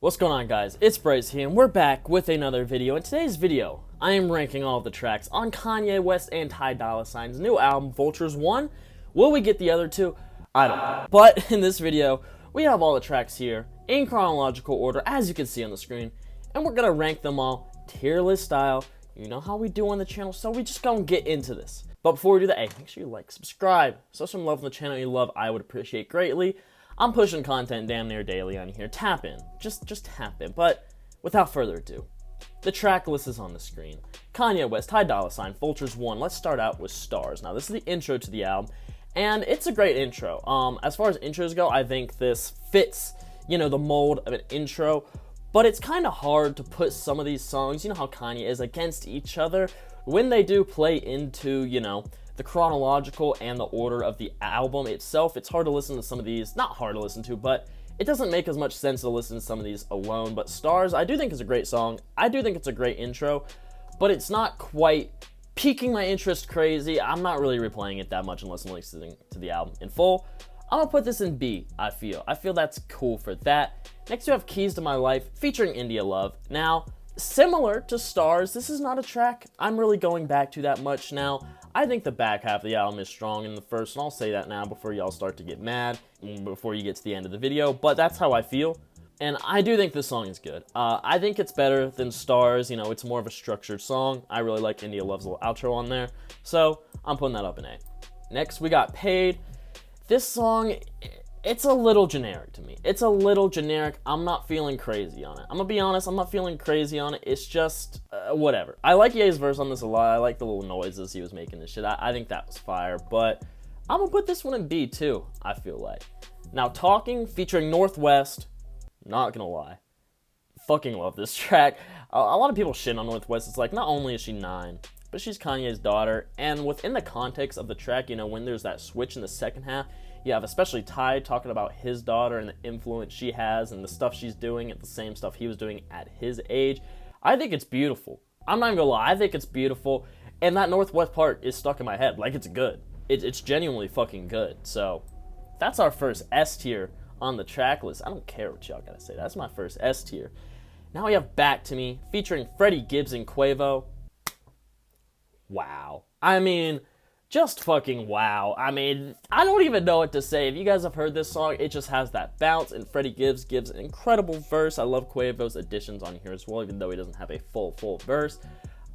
What's going on, guys? It's Bryce here, and we're back with another video. In today's video, I am ranking all of the tracks on Kanye West and Dolla ign's new album, Vultures 1. Will we get the other two? I don't know. But in this video, we have all the tracks here in chronological order, as you can see on the screen, and we're gonna rank them all tier list style. You know how we do on the channel, so we just gonna get into this. But before we do that, hey, make sure you like, subscribe, show some love on the channel you love. I would appreciate greatly. I'm pushing content damn near daily on here. Tap in. Just tap in. But without further ado, the track list is on the screen. Kanye West, Dolla ign, Vultures 1. Let's start out with Stars. Now, this is the intro to the album, and it's a great intro. As far as intros go, I think this fits, the mold of an intro, but it's kind of hard to put some of these songs, you know how Kanye is, against each other when they do play into, the chronological and the order of the album itself. It's hard to listen to some of these, not hard to listen to, but it doesn't make as much sense to listen to some of these alone. But Stars, I do think is a great song. I do think it's a great intro, but it's not quite piquing my interest crazy. I'm not really replaying it that much unless I'm listening to the album in full. I'm gonna put this in B, I feel that's cool for that. Next we have Keys to My Life featuring India Love. Now, similar to Stars, this is not a track I'm really going back to that much now. I think the back half of the album is strong in the first, and I'll say that now before y'all start to get mad, before you get to the end of the video, but that's how I feel, and I do think this song is good. I think it's better than Stars, it's more of a structured song. I really like India Love's little outro on there, so I'm putting that up in A. Next, we got Paid. This song, it's a little generic to me. It's a little generic. I'm not feeling crazy on it. I'm gonna be honest, I'm not feeling crazy on it. It's just, whatever. I like Ye's verse on this a lot. I like the little noises he was making and shit. I think that was fire, but I'm gonna put this one in B too, I feel like. Now, Talking, featuring Northwest, not gonna lie, fucking love this track. A lot of people shit on Northwest. It's like, not only is she 9, but she's Kanye's daughter, and within the context of the track, when there's that switch in the second half, you have especially Ty talking about his daughter and the influence she has and the stuff she's doing at the same stuff he was doing at his age. I think it's beautiful. I'm not even gonna lie, I think it's beautiful, and that Northwest part is stuck in my head. Like, it's good. It's genuinely fucking good. So, that's our first S tier on the track list. I don't care what y'all gotta say. That's my first S tier. Now we have Back to Me, featuring Freddie, Gibbs, and Quavo. Wow. I mean, just fucking wow. I mean, I don't even know what to say. If you guys have heard this song, it just has that bounce, and Freddie gives an incredible verse. I love Quavo's additions on here as well, even though he doesn't have a full verse.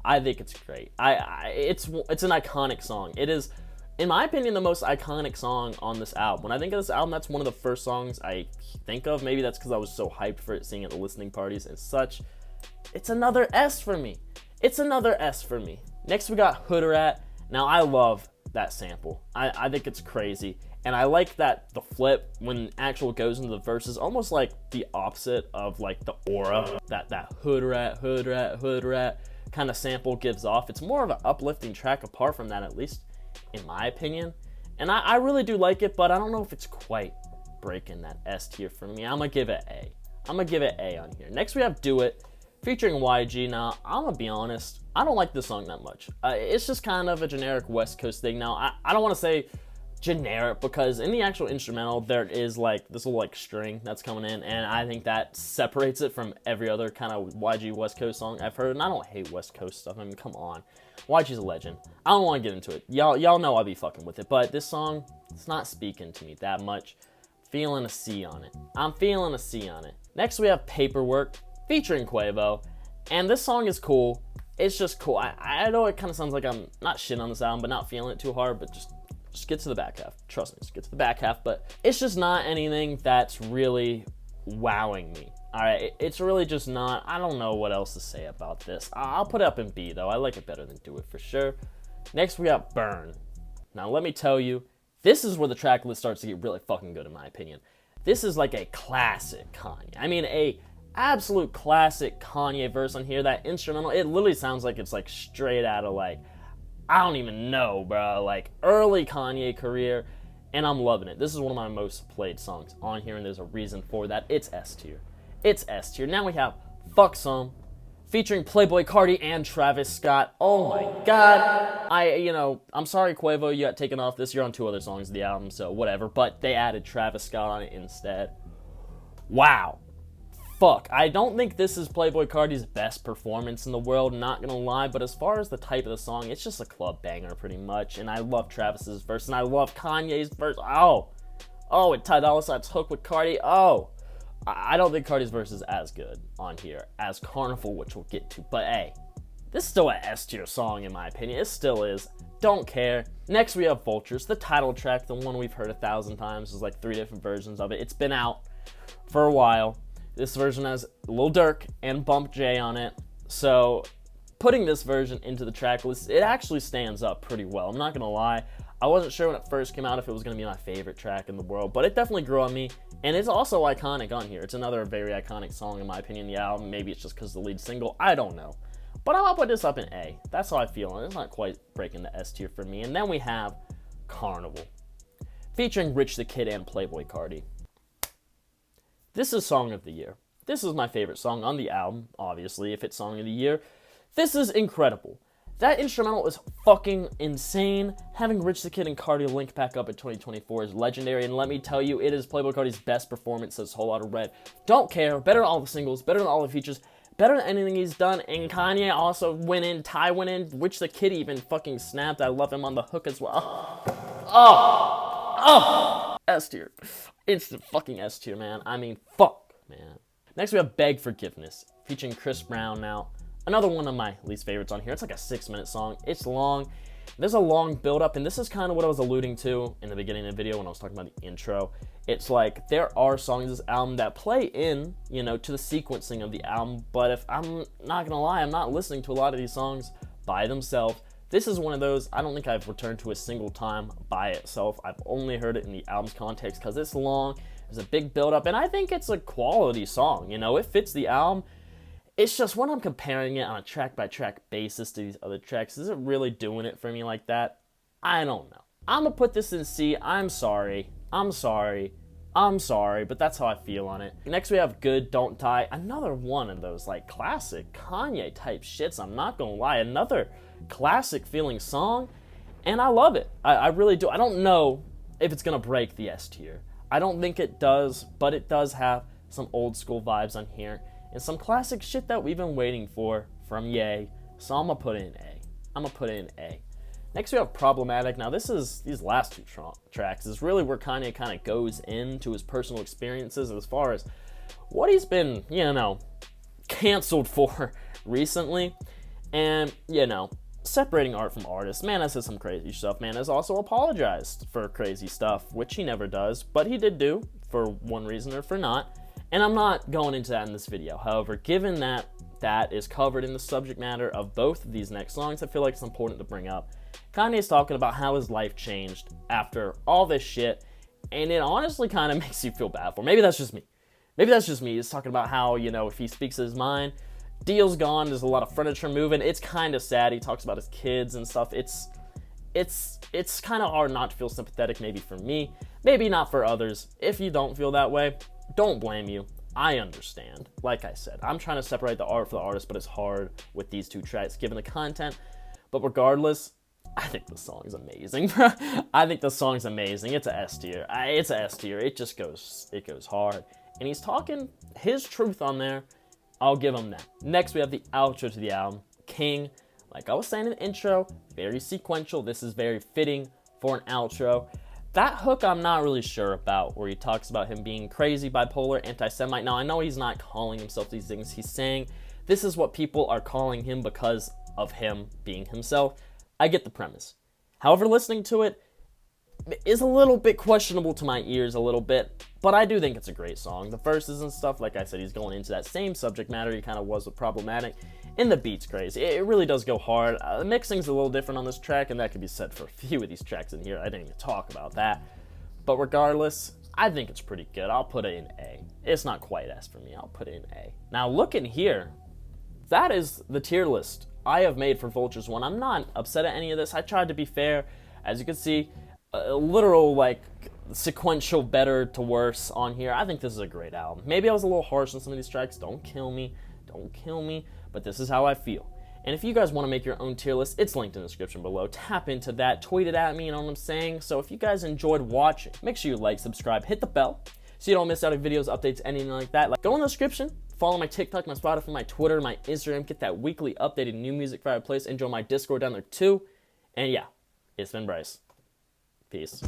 I think it's great. It's an iconic song. It is, in my opinion, the most iconic song on this album. When I think of this album, that's one of the first songs I think of. Maybe that's because I was so hyped for it, seeing it at the listening parties and such. It's another S for me. It's another S for me. Next, we got HOODRAT. Now, I love that sample. I think it's crazy. And I like that the flip, when actual goes into the verses, almost like the opposite of like the aura that HOODRAT kind of sample gives off. It's more of an uplifting track apart from that, at least in my opinion. And I really do like it, but I don't know if it's quite breaking that S tier for me. I'm going to give it A. I'm going to give it A on here. Next, we have Do It, featuring YG. Now, I'm gonna be honest, I don't like this song that much. It's just kind of a generic West Coast thing. Now, I don't want to say generic, because in the actual instrumental, there is like this little like string that's coming in, and I think that separates it from every other kind of YG West Coast song I've heard. And I don't hate West Coast stuff. I mean, come on. YG's a legend. I don't want to get into it. Y'all know I'll be fucking with it, but this song, it's not speaking to me that much. Feeling a C on it. I'm feeling a C on it. Next, we have Paperwork, featuring Quavo, and this song is cool. It's just cool. I know it kind of sounds like I'm not shitting on this album, but not feeling it too hard, but just get to the back half. Trust me, just get to the back half, but it's just not anything that's really wowing me. Alright, it's really just not. I don't know what else to say about this. I'll put it up in B, though. I like it better than Do It for sure. Next, we got Burn. Now, let me tell you, this is where the track list starts to get really fucking good, in my opinion. This is like a classic Kanye. I mean, a absolute classic Kanye verse on here. That instrumental, it literally sounds like it's like straight out of like, I don't even know, bro, like early Kanye career, and I'm loving it. This is one of my most played songs on here, and there's a reason for that. It's S tier. It's S tier. Now we have Fuck Some, featuring Playboi, Carti, and Travis Scott. Oh my god. I'm sorry, Quavo, you got taken off this. You're on 2 other songs of the album, so whatever, but they added Travis Scott on it instead. Wow. fuck. I don't think this is Playboi Carti's best performance in the world, not gonna lie, but as far as the type of the song, it's just a club banger pretty much, and I love Travis's verse, and I love Kanye's verse. And Ty Dolla Sign's hook with Carti. I don't think Carti's verse is as good on here as Carnival, which we'll get to, but hey, this is still an S tier song in my opinion. It still is. Don't care. Next we have Vultures, the title track, the one we've heard 1,000 times. There's like 3 different versions of it. It's been out for a while. This version has Lil Durk and Bump J on it. So putting this version into the track list, it actually stands up pretty well. I'm not gonna lie. I wasn't sure when it first came out if it was gonna be my favorite track in the world, but it definitely grew on me. And it's also iconic on here. It's another very iconic song in my opinion, the album. Maybe it's just because the lead single, I don't know. But I'll put this up in A. That's how I feel, and it's not quite breaking the S tier for me. And then we have Carnival, featuring Rich the Kid and Playboi Carti. This is Song of the Year. This is my favorite song on the album, obviously, if it's Song of the Year. This is incredible. That instrumental is fucking insane. Having Rich the Kid and Carti link back up in 2024 is legendary, and let me tell you, it is Playboi Carti's best performance since Whole Lotta Red. Don't care, better than all the singles, better than all the features, better than anything he's done, and Kanye also went in, Ty went in, Rich the Kid even fucking snapped. I love him on the hook as well. S tier. It's the fucking S tier, man. I mean, fuck, man. Next we have Beg Forgiveness, featuring Chris Brown now. Another one of my least favorites on here. It's like a 6-minute song. It's long. There's a long build-up, and this is kind of what I was alluding to in the beginning of the video when I was talking about the intro. It's like there are songs in this album that play in, you know, to the sequencing of the album, but if I'm not gonna lie, I'm not listening to a lot of these songs by themselves. This is one of those I don't think I've returned to a single time by itself. I've only heard it in the album's context because it's long, there's a big build-up, and I think it's a quality song, you know, it fits the album. It's just when I'm comparing it on a track-by-track basis to these other tracks, is it really doing it for me like that? I don't know. I'm gonna put this in C. I'm sorry, but that's how I feel on it. Next we have Good, Don't Die. Another one of those like classic Kanye type shits, I'm not gonna lie. Another classic feeling song, and I love it. I really do. I don't know if it's gonna break the S tier. I don't think it does, but it does have some old school vibes on here. And some classic shit that we've been waiting for from Ye. So I'm gonna put it in A. Next we have Problematic. Now these last 2 tracks is really where Kanye kind of goes into his personal experiences as far as what he's been, you know, canceled for recently. And, you know, separating art from artists. Man has said some crazy stuff. Man has also apologized for crazy stuff, which he never does, but he did do for one reason or for not. And I'm not going into that in this video. However, given that that is covered in the subject matter of both of these next songs, I feel like it's important to bring up. Kanye's talking about how his life changed after all this shit, and it honestly kind of makes you feel bad for him. Maybe that's just me. He's talking about how, you know, if he speaks his mind, deal's gone, there's a lot of furniture moving. It's kind of sad. He talks about his kids and stuff. It's kind of hard not to feel sympathetic, maybe for me, maybe not for others. If you don't feel that way, don't blame you. I understand. Like I said, I'm trying to separate the art from the artist, but it's hard with these 2 tracks given the content. But regardless, I think the song's amazing, bro. I think the song's amazing. It's a S tier. It just goes hard. And he's talking his truth on there. I'll give him that. Next, we have the outro to the album, King. Like I was saying in the intro, very sequential. This is very fitting for an outro. That hook I'm not really sure about, where he talks about him being crazy, bipolar, anti-Semite. Now, I know he's not calling himself these things. He's saying this is what people are calling him because of him being himself. I get the premise. However, listening to it is a little bit questionable to my ears a little bit, but I do think it's a great song. The verses and stuff, like I said, he's going into that same subject matter he kind of was with Problematic, and the beat's crazy. It really does go hard. The mixing's a little different on this track, and that could be said for a few of these tracks in here. I didn't even talk about that. But regardless, I think it's pretty good. I'll put it in A. It's not quite S for me. I'll put it in A. Now, looking here, that is the tier list I have made for Vultures 1. I'm not upset at any of this. I tried to be fair. As you can see, a literal, like, sequential better to worse on here. I think this is a great album. Maybe I was a little harsh on some of these tracks. Don't kill me. But this is how I feel. And if you guys want to make your own tier list, it's linked in the description below. Tap into that, tweet it at me, you know what I'm saying? So if you guys enjoyed watching, make sure you like, subscribe, hit the bell so you don't miss out on videos, updates, anything like that. Like, go in the description, Follow my TikTok, my Spotify, my Twitter, my Instagram. Get that weekly updated new music for our place. Enjoy my Discord down there too. And yeah, it's been Bryce. Peace.